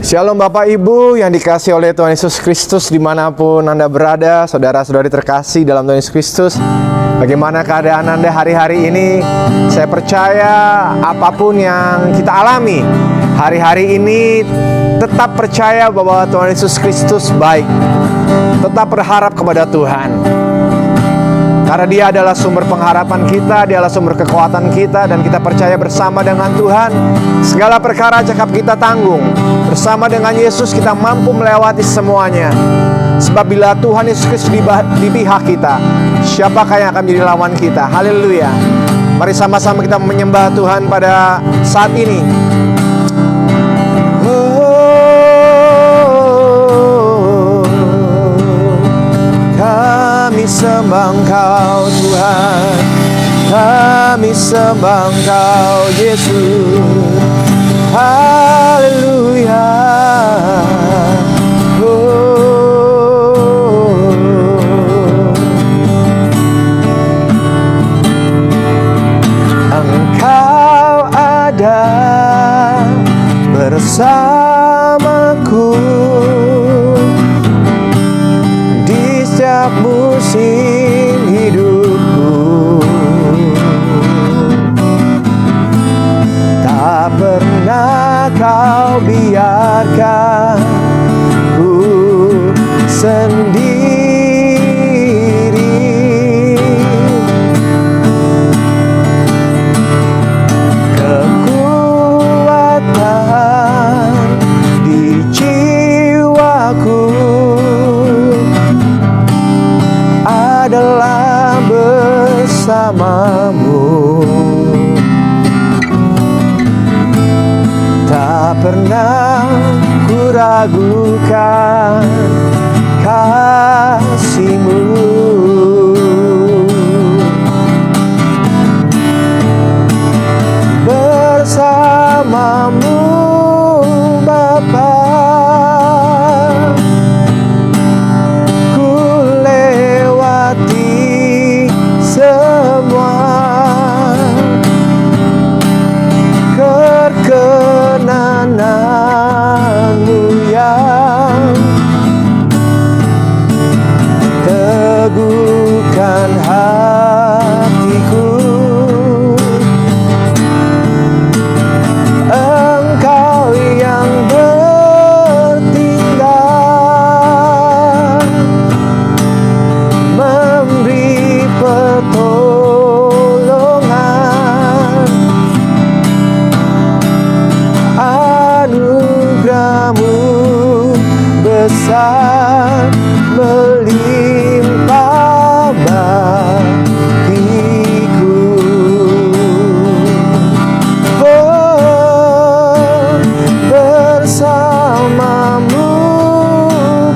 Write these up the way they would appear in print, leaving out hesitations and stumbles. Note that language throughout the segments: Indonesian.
Shalom Bapak Ibu yang dikasihi oleh Tuhan Yesus Kristus dimanapun Anda berada, saudara-saudari terkasih dalam Tuhan Yesus Kristus. Bagaimana keadaan Anda hari-hari ini? Saya percaya apapun yang kita alami hari-hari ini, tetap percaya bahwa Tuhan Yesus Kristus baik. Tetap berharap kepada Tuhan, karena Dia adalah sumber pengharapan kita, Dia adalah sumber kekuatan kita, dan kita percaya bersama dengan Tuhan segala perkara cakap kita tanggung. Bersama dengan Yesus kita mampu melewati semuanya. Sebab bila Tuhan Yesus Kristus di pihak kita, siapakah yang akan menjadi lawan kita? Haleluya. Mari sama-sama kita menyembah Tuhan pada saat ini. Kami sembah Engkau Tuhan, kami sembah Engkau Yesus. Haleluya. Engkau ada bersamaku di setiap musim hidupku. Tak pernah Kau biarkan ku sendiri. Kekuatan di jiwaku adalah bersamamu. Tak pernah ku ragukan kasih-Mu. Bersamamu Bapa, ku lewati semua kekenangan-Mu yang teguhkan hatiku. Engkau yang bertindak, memberi pertolongan. Anugerah-Mu besar melimpah bagiku. Oh, bersama-Mu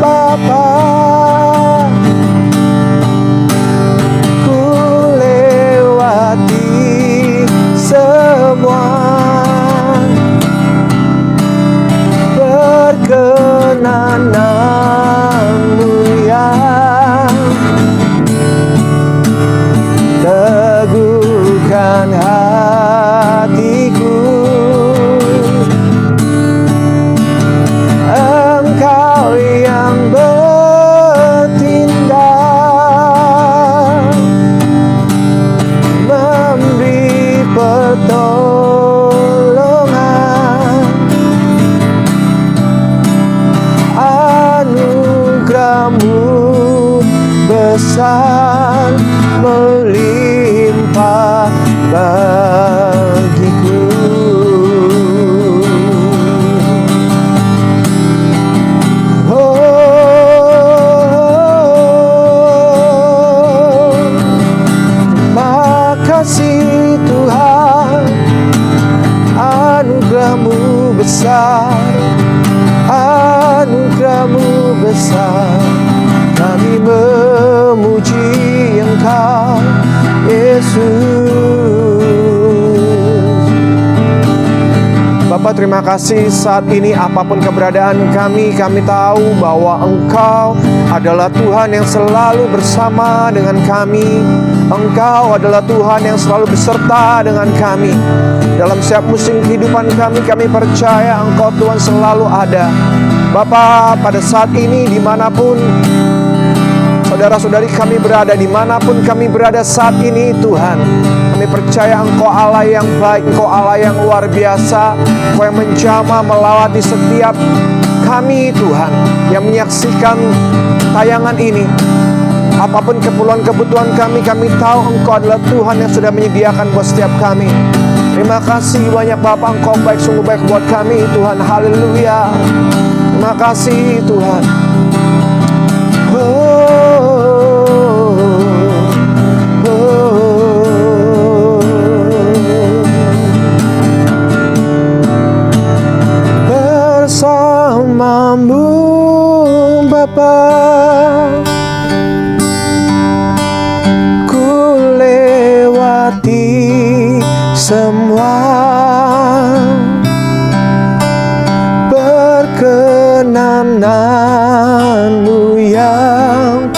Bapa, ku lewati semua perkenanan-Mu yang teguhkan hatiku. Engkau yang bertindak, memberi pertolongan. Anugerah-Mu besar melimpah bagiku. Oh, makasih Tuhan, anugerah-Mu besar, anugerah-Mu besar. Kami memuji Engkau Yesus. Bapa, terima kasih saat ini apapun keberadaan kami tahu bahwa Engkau adalah Tuhan yang selalu bersama dengan kami. Engkau adalah Tuhan yang selalu beserta dengan kami. Dalam setiap musim kehidupan kami percaya Engkau Tuhan selalu ada. Bapa, pada saat ini dimanapun saudara-saudari kami berada, dimanapun kami berada saat ini Tuhan, kami percaya Engkau Allah yang baik, Engkau Allah yang luar biasa, Engkau yang menjamah melawati setiap kami Tuhan yang menyaksikan tayangan ini. Apapun keperluan-kebutuhan kami tahu Engkau adalah Tuhan yang sudah menyediakan buat setiap kami. Terima kasih banyak Bapa, Engkau baik, sungguh baik buat kami Tuhan. Haleluya. Terima kasih Tuhan. Bersamamu Bapa, ku lewati semua. Perkenananmu yang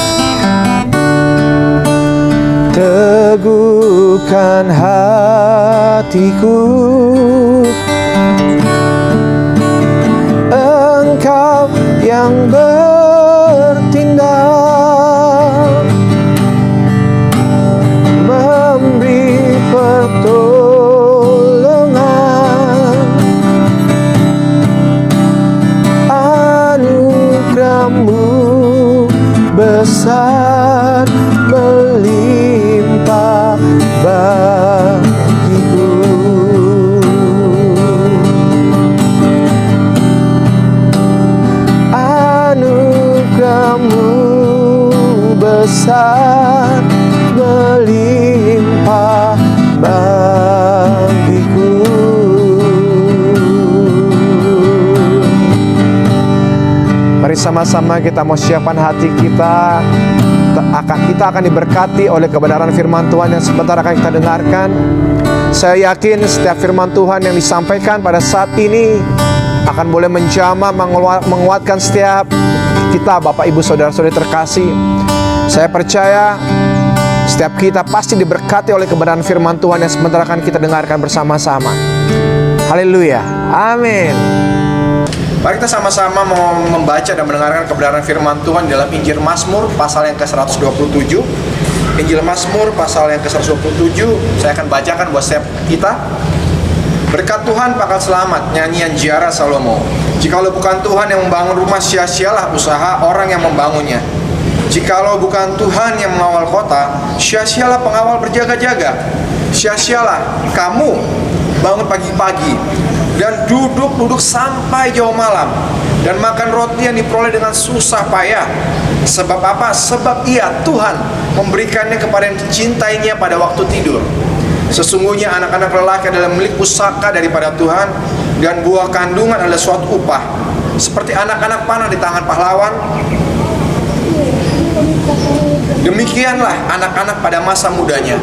teguhkan hatiku. Engkau yang bertindak, memberi pertolongan. Anugerahmu besar melimpah bagiku. Anugerahmu besar melimpah bagiku. Mari sama-sama kita mau siapkan hati kita. Kita akan diberkati oleh kebenaran firman Tuhan yang sebentar akan kita dengarkan. Saya yakin setiap firman Tuhan yang disampaikan pada saat ini akan boleh menjamah, menguatkan setiap kita, Bapak Ibu Saudara-saudari terkasih. Saya percaya setiap kita pasti diberkati oleh kebenaran firman Tuhan yang sebentar akan kita dengarkan bersama-sama. Haleluya. Amin. Mari kita sama-sama mau membaca dan mendengarkan kebenaran firman Tuhan dalam Injil Mazmur pasal yang ke-127. Injil Mazmur pasal yang ke-127, saya akan bacakan buat setiap kita. Berkat Tuhan pangkal selamat, nyanyian Ziarah Salomo. Jikalau bukan Tuhan yang membangun rumah, sia-sialah usaha orang yang membangunnya. Jikalau bukan Tuhan yang mengawal kota, sia-sialah pengawal berjaga-jaga. Sia-sialah kamu bangun pagi-pagi dan duduk sampai jauh malam, dan makan roti yang diperoleh dengan susah payah. Sebab apa? Sebab Ia, Tuhan, memberikannya kepada yang dicintainya pada waktu tidur. Sesungguhnya anak-anak lelaki adalah milik pusaka daripada Tuhan, dan buah kandungan adalah suatu upah. Seperti anak-anak panah di tangan pahlawan, demikianlah anak-anak pada masa mudanya.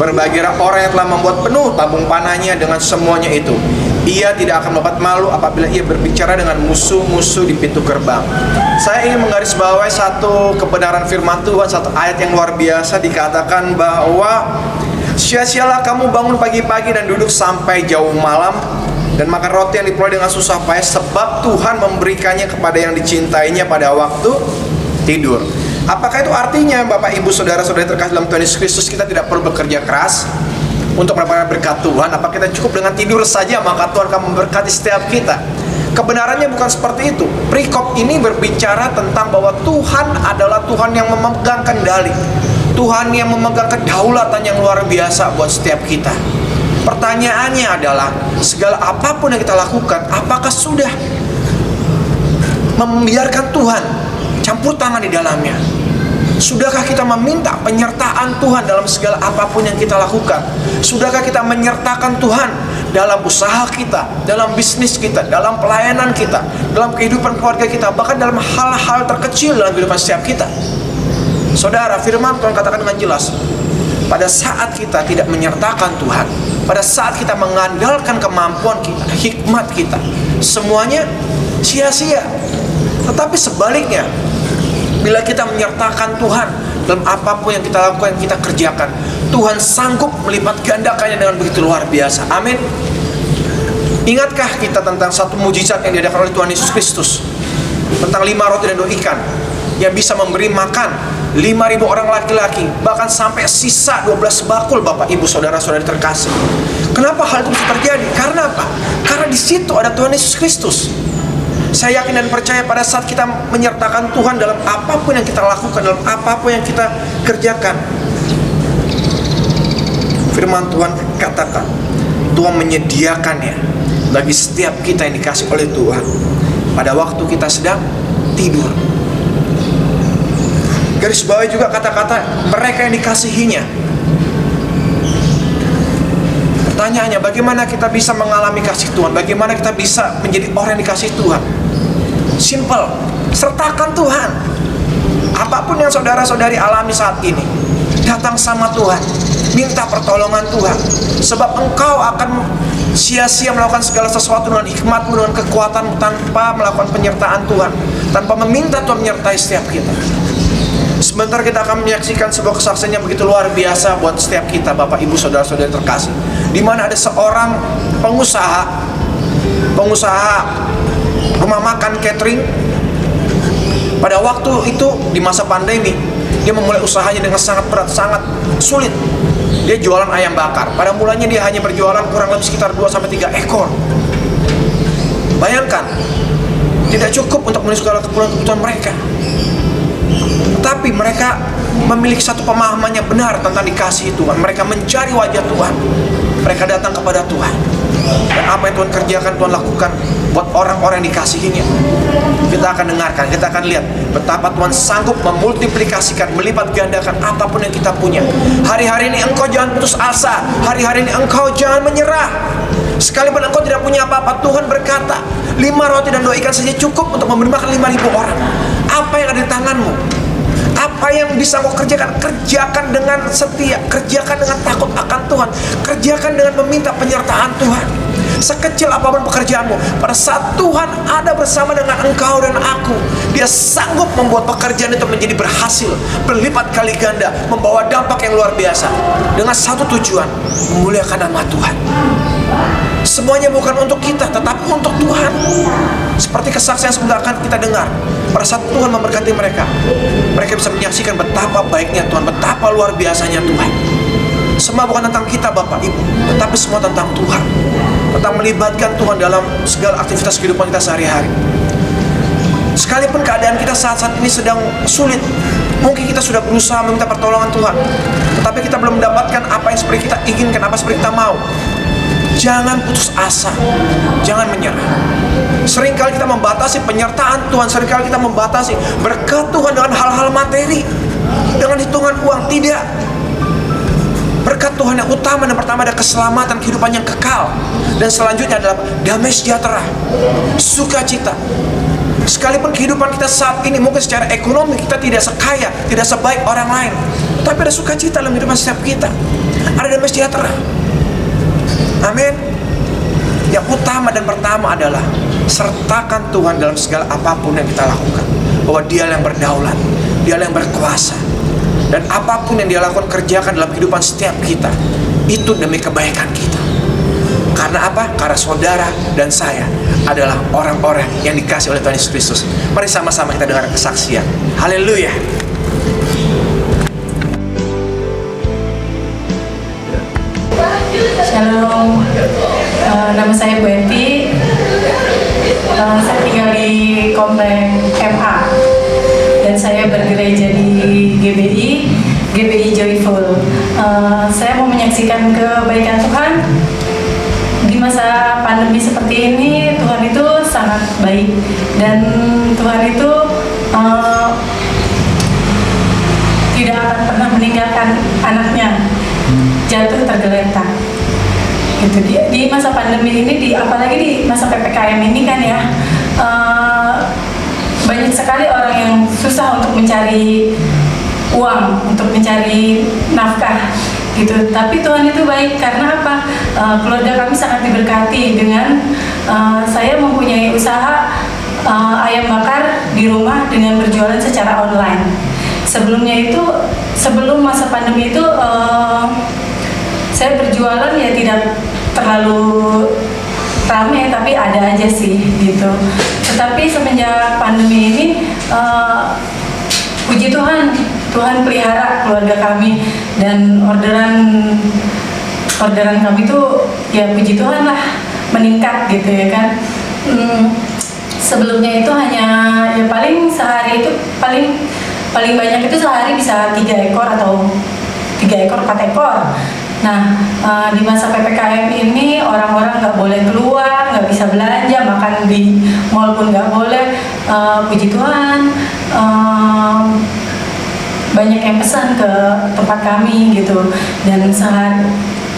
Berbahagialah orang yang telah membuat penuh tabung panahnya dengan semuanya itu. Ia tidak akan mendapat malu apabila ia berbicara dengan musuh-musuh di pintu gerbang. Saya ingin menggarisbawahi satu kebenaran firman Tuhan, satu ayat yang luar biasa. Dikatakan bahwa sia-sialah kamu bangun pagi-pagi dan duduk sampai jauh malam, dan makan roti yang diperoleh dengan susah payah, sebab Tuhan memberikannya kepada yang dicintainya pada waktu tidur. Apakah itu artinya, Bapak Ibu Saudara-saudari terkasih dalam Tuhan Yesus Kristus, kita tidak perlu bekerja keras untuk mendapatkan berkat Tuhan? Apa kita cukup dengan tidur saja maka Tuhan akan memberkati setiap kita? Kebenarannya bukan seperti itu. Perikop ini berbicara tentang bahwa Tuhan adalah Tuhan yang memegang kendali, Tuhan yang memegang kedaulatan yang luar biasa buat setiap kita. Pertanyaannya adalah, segala apapun yang kita lakukan, apakah sudah membiarkan Tuhan campur tangan di dalamnya? Sudahkah kita meminta penyertaan Tuhan dalam segala apapun yang kita lakukan? Sudahkah kita menyertakan Tuhan dalam usaha kita, dalam bisnis kita, dalam pelayanan kita, dalam kehidupan keluarga kita, bahkan dalam hal-hal terkecil dalam kehidupan setiap kita? Saudara, firman Tuhan katakan dengan jelas, Pada saat kita tidak menyertakan Tuhan, pada saat kita mengandalkan kemampuan kita, hikmat kita, semuanya sia-sia. Tetapi sebaliknya, bila kita menyertakan Tuhan dalam apapun yang kita lakukan, yang kita kerjakan, Tuhan sanggup melipat gandakannya dengan begitu luar biasa. Amin. Ingatkah kita tentang satu mujizat yang diadakan oleh Tuhan Yesus Kristus, tentang 5 roti dan 2 ikan yang bisa memberi makan 5.000 orang laki-laki, bahkan sampai sisa 12 bakul, Bapak Ibu Saudara-saudari terkasih. Kenapa hal itu bisa terjadi? Karena apa? Karena di situ ada Tuhan Yesus Kristus. Saya yakin dan percaya pada saat kita menyertakan Tuhan dalam apapun yang kita lakukan, dalam apapun yang kita kerjakan, firman Tuhan katakan, Tuhan menyediakannya bagi setiap kita yang dikasih oleh Tuhan pada waktu kita sedang tidur. Garis bawah juga kata-kata mereka yang dikasihinya. Pertanyaannya, bagaimana kita bisa mengalami kasih Tuhan? Bagaimana kita bisa menjadi orang yang dikasih Tuhan? Simple, sertakan Tuhan. Apapun yang saudara-saudari alami saat ini, datang sama Tuhan, minta pertolongan Tuhan. Sebab engkau akan sia-sia melakukan segala sesuatu dengan hikmatmu, dengan kekuatanmu, tanpa melakukan penyertaan Tuhan, tanpa meminta Tuhan menyertai setiap kita. Sebentar kita akan menyaksikan sebuah kesaksian yang begitu luar biasa buat setiap kita, Bapak Ibu Saudara-saudari terkasih, di mana ada seorang pengusaha rumah makan catering. Pada waktu itu di masa pandemi, dia memulai usahanya dengan sangat berat, sangat sulit. Dia jualan ayam bakar. Pada mulanya dia hanya berjualan kurang lebih sekitar 2-3 ekor. Bayangkan, tidak cukup untuk memenuhi segala kebutuhan mereka. Tapi mereka memiliki satu pemahaman yang benar tentang dikasihi Tuhan. Mereka mencari wajah Tuhan. Mereka datang kepada Tuhan. Dan apa yang Tuhan kerjakan, Tuhan lakukan buat orang-orang yang dikasihinya. Kita akan dengarkan, kita akan lihat betapa Tuhan sanggup memultiplikasikan, melipat gandakan apapun yang kita punya. Hari-hari ini engkau jangan putus asa. Hari-hari ini engkau jangan menyerah. Sekalipun engkau tidak punya apa-apa, Tuhan berkata, 5 roti dan 2 ikan saja cukup untuk memberi makan 5.000 orang. Apa yang ada di tanganmu? Apa yang bisa kau kerjakan? Kerjakan dengan setia, kerjakan dengan takut akan Tuhan, kerjakan dengan meminta penyertaan Tuhan. Sekecil apapun pekerjaanmu, pada saat Tuhan ada bersama dengan engkau dan aku, Dia sanggup membuat pekerjaan itu menjadi berhasil, berlipat kali ganda, membawa dampak yang luar biasa, dengan satu tujuan, memuliakan nama Tuhan. Semuanya bukan untuk kita, tetapi untuk Tuhan. Seperti kesaksian yang sebentar akan kita dengar, pada saat Tuhan memberkati mereka, mereka bisa menyaksikan betapa baiknya Tuhan, betapa luar biasanya Tuhan. Semua bukan tentang kita, Bapak Ibu, tetapi semua tentang Tuhan, tentang melibatkan Tuhan dalam segala aktivitas kehidupan kita sehari-hari. Sekalipun keadaan kita saat-saat ini sedang sulit, mungkin kita sudah berusaha meminta pertolongan Tuhan, tetapi kita belum mendapatkan apa yang seperti kita inginkan, apa seperti kita mau. Jangan putus asa, jangan menyerah. Seringkali kita membatasi penyertaan Tuhan, seringkali kita membatasi berkat Tuhan dengan hal-hal materi, dengan hitungan uang. Tidak. Berkat Tuhan yang utama dan pertama ada keselamatan, kehidupan yang kekal. Dan selanjutnya adalah damai sejahtera, sukacita. Sekalipun kehidupan kita saat ini mungkin secara ekonomi kita tidak sekaya, tidak sebaik orang lain, tapi ada sukacita dalam kehidupan setiap kita. Ada damai sejahtera. Amin. Yang utama dan pertama adalah sertakan Tuhan dalam segala apapun yang kita lakukan, bahwa Dia yang berdaulat, Dia yang berkuasa, dan apapun yang Dia lakukan, kerjakan dalam kehidupan setiap kita, itu demi kebaikan kita. Karena apa? Karena saudara dan saya adalah orang-orang yang dikasih oleh Tuhan Yesus Kristus. Mari sama-sama kita dengar kesaksian. Haleluya. Shalom, nama saya Bu Eti. Saya tinggal di Komplek MA dan saya bergereja di GBI Joyful. Saya mau menyaksikan kebaikan Tuhan di masa pandemi seperti ini. Tuhan itu sangat baik dan Tuhan itu tidak akan pernah meninggalkan anaknya jatuh tergeletak. Gitu. Di masa pandemi ini, apalagi di masa PPKM ini kan ya, banyak sekali orang yang susah untuk mencari uang, untuk mencari nafkah. gitu. Tapi Tuhan itu baik karena apa? Keluarga kami sangat diberkati dengan saya mempunyai usaha ayam bakar di rumah dengan berjualan secara online. Sebelumnya itu, sebelum masa pandemi itu saya berjualan ya tidak terlalu ramai, tapi ada aja sih gitu. Tetapi semenjak pandemi ini puji Tuhan, Tuhan pelihara keluarga kami, dan orderan kami tuh ya puji Tuhan lah meningkat gitu ya kan. Sebelumnya itu hanya ya paling sehari itu paling banyak itu sehari bisa 3 ekor atau 3 ekor 4 ekor. Nah, di masa PPKM ini orang-orang nggak boleh keluar, nggak bisa belanja, makan di mall pun nggak boleh. Puji Tuhan, banyak yang pesan ke tempat kami gitu, dan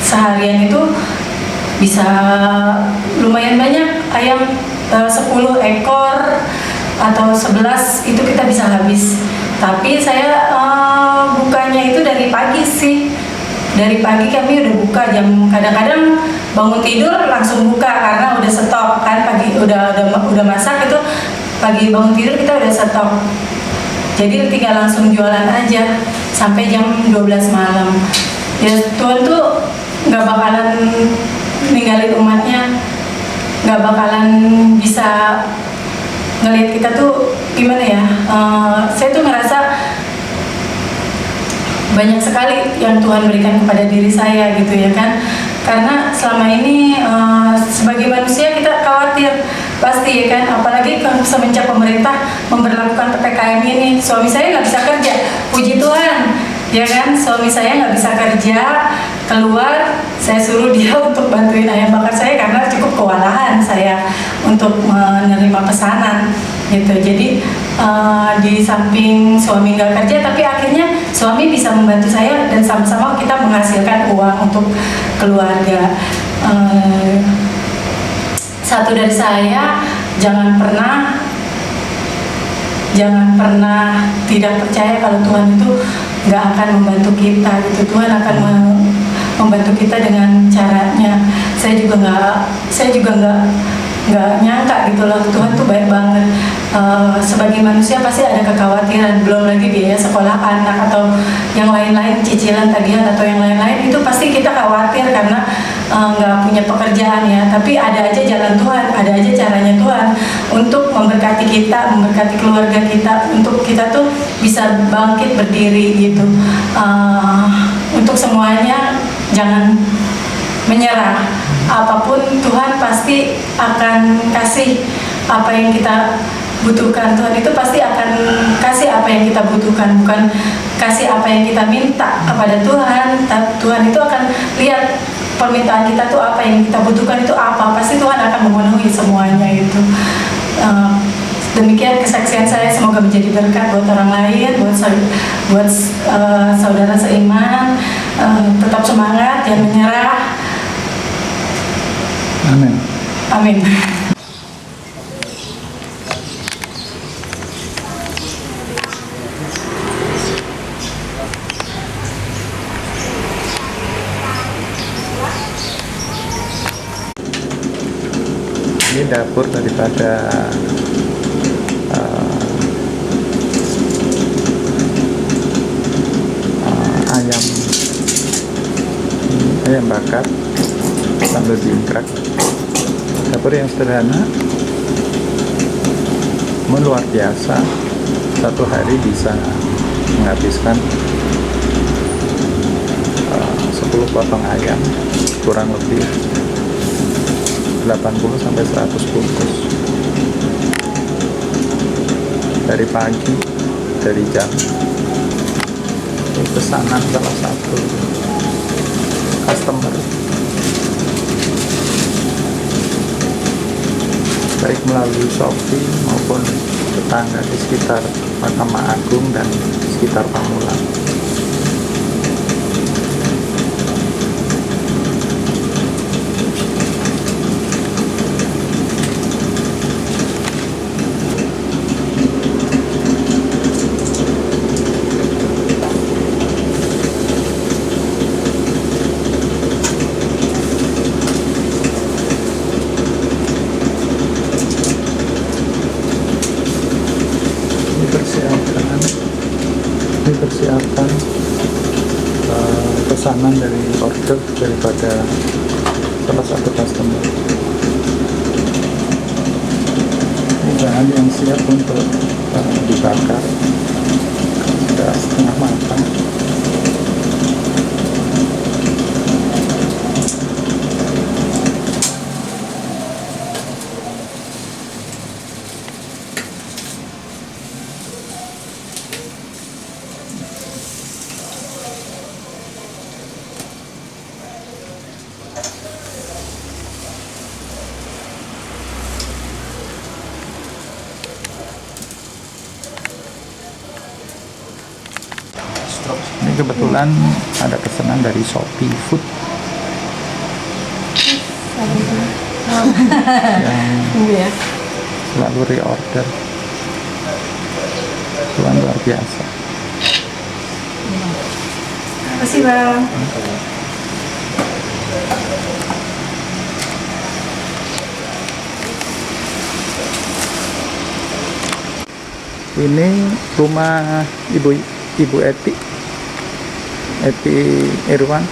seharian itu bisa lumayan banyak ayam, 10 ekor atau 11 itu kita bisa habis. Tapi saya bukanya itu dari pagi sih. Dari pagi kami udah buka, jam kadang-kadang bangun tidur langsung buka karena udah stok kan, pagi udah masak itu, pagi bangun tidur kita udah stok. Jadi tinggal langsung jualan aja sampai jam 12 malam. Ya Tuhan tuh nggak bakalan ninggalin umatnya, nggak bakalan bisa ngelihat kita tuh gimana ya. Saya tuh ngerasa banyak sekali yang Tuhan berikan kepada diri saya gitu ya kan. Karena selama ini sebagai manusia kita khawatir pasti ya kan, apalagi semenjak pemerintah memberlakukan PPKM ini. Suami saya nggak bisa kerja, puji Tuhan ya kan, suami saya nggak bisa kerja, keluar saya suruh dia untuk bantuin ayam bakar saya karena cukup kewalahan saya untuk menerima pesanan gitu. Jadi di samping suami nggak kerja, tapi akhirnya suami bisa membantu saya dan sama-sama kita menghasilkan uang untuk keluarga. Satu dari saya, jangan pernah tidak percaya kalau Tuhan itu nggak akan membantu kita gitu. Tuhan akan membantu kita dengan caranya. Saya juga nggak nyangka gitu loh, Tuhan tuh baik banget. Sebagai manusia pasti ada kekhawatiran, belum lagi biaya sekolah anak atau yang lain-lain, cicilan tagihan atau yang lain-lain, itu pasti kita khawatir karena nggak punya pekerjaan ya. Tapi ada aja jalan Tuhan, ada aja caranya Tuhan untuk memberkati kita, memberkati keluarga kita, untuk kita tuh bisa bangkit berdiri gitu. Untuk semuanya jangan menyerah, apapun Tuhan pasti akan kasih apa yang kita butuhkan. Tuhan itu pasti akan kasih apa yang kita butuhkan, bukan kasih apa yang kita minta kepada Tuhan. Tuhan itu akan lihat permintaan kita tuh apa, yang kita butuhkan itu apa, pasti Tuhan akan memenuhi semuanya itu. Demikian kesaksian saya, semoga menjadi berkat buat orang lain, buat saudara seiman. Tetap semangat, jangan menyerah. Amin. Amin. Ini dapur daripada ayam bakar sambil diingkrak. Dapur yang sederhana, luar biasa. Satu hari bisa menghabiskan 10 potong ayam, kurang lebih 80 sampai 100 bungkus. Dari pagi, dari jam pesanan salah satu customer, baik melalui Shopee maupun tetangga di sekitar Mahkamah Agung dan sekitar Pamulang. pesanan dari order daripada salah satu customer. Bahan yang siap untuk dibakar sudah setengah matang. Ini kebetulan ada pesanan dari Shopee Food yang selalu reorder. Tuhan luar biasa. Terima kasih Bang. Ini rumah Ibu Eti Irwan,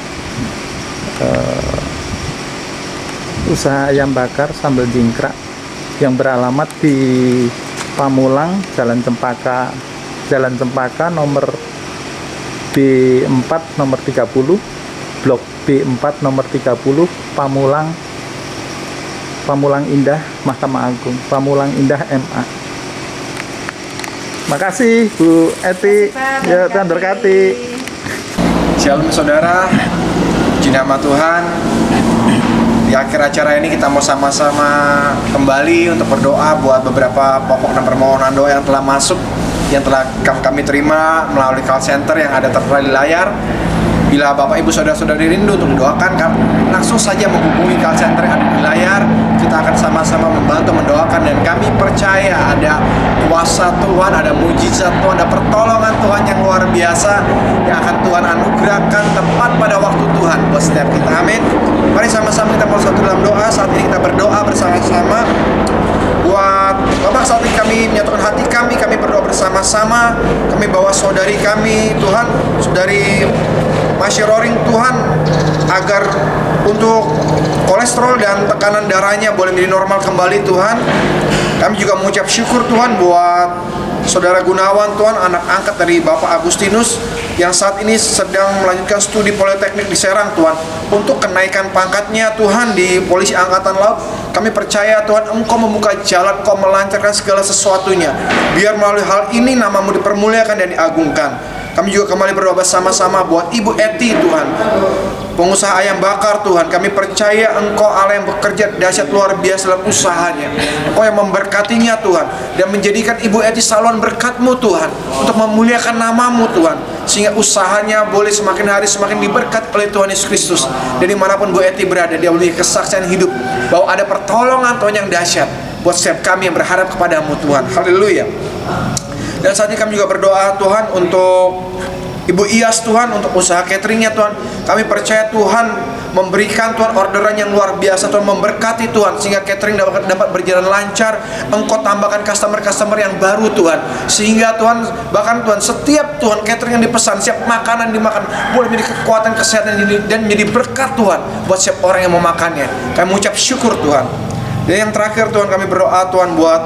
usaha ayam bakar sambal jingkrak yang beralamat di Pamulang, Jalan Cempaka nomor B4 nomor 30, Blok B4 nomor 30, Pamulang Indah, Mahkamah Agung, Pamulang Indah MA. Makasih Bu Eti, ya Tuhan berkati. Shalom saudara, puji nama Tuhan. Di akhir acara ini kita mau sama-sama kembali untuk berdoa buat beberapa pokok dan permohonan doa yang telah masuk, yang telah kami terima melalui call center yang ada tertera di layar. Bila Bapak Ibu Saudara-saudari rindu untuk didoakan, langsung saja menghubungi call center yang ada di layar. Kita akan sama-sama membantu mendoakan, dan kami percaya ada kuasa Tuhan, ada mujizat Tuhan, ada pertolongan Tuhan yang luar biasa yang akan Tuhan anugerahkan tepat pada waktu Tuhan buat setiap kita. Amin. Mari sama-sama kita bersatu dalam doa. Saat ini kita berdoa bersama-sama buat Bapak. Saat ini kami menyatukan hati kami berdoa bersama-sama. Kami bawa saudari kami, Tuhan, saudari Masya Roring, Tuhan, agar untuk kolesterol dan tekanan darahnya boleh menjadi normal kembali, Tuhan. Kami juga mengucap syukur Tuhan buat Saudara Gunawan, Tuhan, anak angkat dari Bapak Agustinus yang saat ini sedang melanjutkan studi politeknik di Serang, Tuhan, untuk kenaikan pangkatnya, Tuhan, di Polisi Angkatan Laut. Kami percaya Tuhan, Engkau membuka jalan, Engkau melancarkan segala sesuatunya. Biar melalui hal ini namamu dipermuliakan dan diagungkan. Kami juga kembali berdoa bersama-sama buat Ibu Eti, Tuhan, pengusaha ayam bakar, Tuhan. Kami percaya Engkau Allah yang bekerja dahsyat luar biasa dalam usahanya. Engkau yang memberkatinya, Tuhan, dan menjadikan Ibu Eti saluran berkat-Mu, Tuhan, untuk memuliakan nama-Mu, Tuhan, sehingga usahanya boleh semakin hari semakin diberkat oleh Tuhan Yesus Kristus. Dan dimanapun Bu Eti berada, dia memiliki kesaksian hidup bahwa ada pertolongan Tuhan yang dahsyat buat setiap kami yang berharap kepada-Mu, Tuhan. Haleluya. Dan saat ini kami juga berdoa, Tuhan, untuk Ibu Iyas, Tuhan, untuk usaha cateringnya, Tuhan. Kami percaya Tuhan memberikan, Tuhan, orderan yang luar biasa, Tuhan, memberkati, Tuhan, sehingga catering dapat berjalan lancar. Engkau tambahkan customer-customer yang baru, Tuhan, sehingga Tuhan, bahkan Tuhan, setiap Tuhan catering yang dipesan, setiap makanan dimakan boleh menjadi kekuatan kesehatan dan menjadi berkat, Tuhan, buat setiap orang yang memakannya. Kami mengucap syukur, Tuhan. Dan yang terakhir, Tuhan, kami berdoa, Tuhan, buat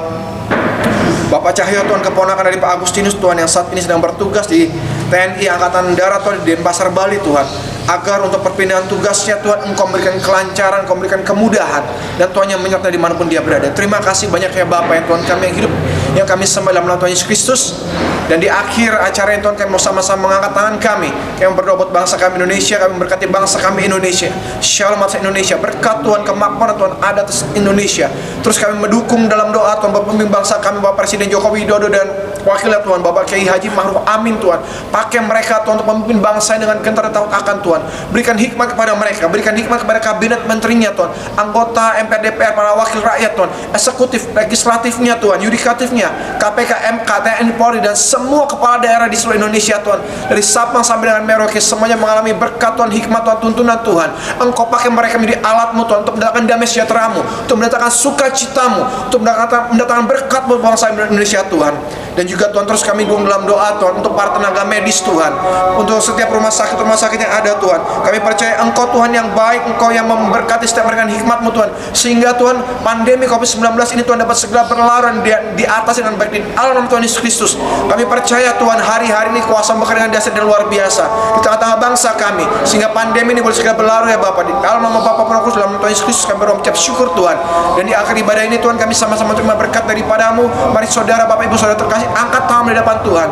Bapak Cahyo, Tuhan, keponakan dari Pak Agustinus, Tuhan, yang saat ini sedang bertugas di TNI Angkatan Darat, Tuhan, di Denpasar, Bali, Tuhan. Agar untuk perpindahan tugasnya, Tuhan, Engkau memberikan kelancaran, Engkau memberikan kemudahan, dan Tuhan yang menyertai dimanapun dia berada. Terima kasih banyak ya Bapak, yang Tuhan kami yang hidup, yang kami sembah dalam nama Tuhan Yesus Kristus. Dan di akhir acara yang Tuhan, kami mau sama-sama mengangkat tangan kami berdoa buat bangsa kami Indonesia. Kami berkati bangsa kami Indonesia. Shalom atas Indonesia. Berkat Tuhan, kemakmuran Tuhan ada atas Indonesia. Terus kami mendukung dalam doa, Tuhan, Bapak pemimpin bangsa kami, Bapak Presiden Joko Widodo dan wakilnya, Tuhan, Bapak Kiai Haji Ma'ruf Amin, Tuhan. Pakai mereka, Tuhan, untuk memimpin bangsa dengan gentar dan takut akan, Tuhan. Berikan hikmat kepada mereka, berikan hikmat kepada kabinet menterinya, Tuhan, anggota MPR, DPR, para wakil rakyat, Tuhan, eksekutif, legislatifnya, Tuhan, yudikatifnya, dunia, KPK, MK, TNI, Polri, dan semua kepala daerah di seluruh Indonesia Tuhan, dari Sabang sampai dengan Merauke, semuanya mengalami berkat Tuhan, hikmat Tuhan, tuntunan Tuhan. Engkau pakai mereka menjadi alat-Mu Tuhan, untuk mendatangkan damai sejahtera-Mu, untuk mendatangkan sukacita-Mu, untuk mendatangkan berkat buat bangsa Indonesia Tuhan. Dan juga Tuhan, terus kami dukung dalam doa Tuhan untuk para tenaga medis Tuhan, untuk setiap rumah sakit yang ada Tuhan. Kami percaya Engkau Tuhan yang baik, Engkau yang memberkati setiap mereka dengan hikmat-Mu Tuhan, sehingga Tuhan pandemi COVID-19 ini Tuhan dapat segera berlalu dan diatasi dengan baik di dalam nama Tuhan Yesus Kristus. Kami percaya Tuhan hari-hari ini kuasa bekerja dengan dasar dan luar biasa di tengah-tengah bangsa kami, sehingga pandemi ini boleh segera berlalu ya Bapak. Di dalam nama Bapa Putra Kudus, dalam nama Tuhan Yesus Kristus kami mengucap syukur Tuhan. Dan di akhir ibadah ini Tuhan, kami sama-sama terima berkat daripada-Mu. Mari saudara, Bapak, Ibu, saudara terkasih, angkat tangan di depan Tuhan.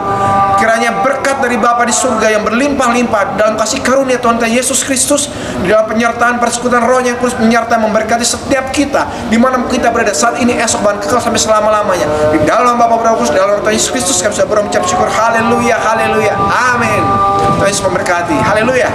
Kiranya berkat dari Bapa di surga yang berlimpah-limpah dalam kasih karunia Tuhan Yesus Kristus, di dalam penyertaan persekutuan Roh yang kudus menyertai memberkati setiap kita di mana kita berada saat ini, esok, dan kekal sampai selama-lamanya. Di dalam Bapa Putra Kudus, dalam Tuhan Yesus Kristus kami sudah berucap syukur. Haleluya, haleluya, amin. Tuhan Yesus memberkati. Haleluya.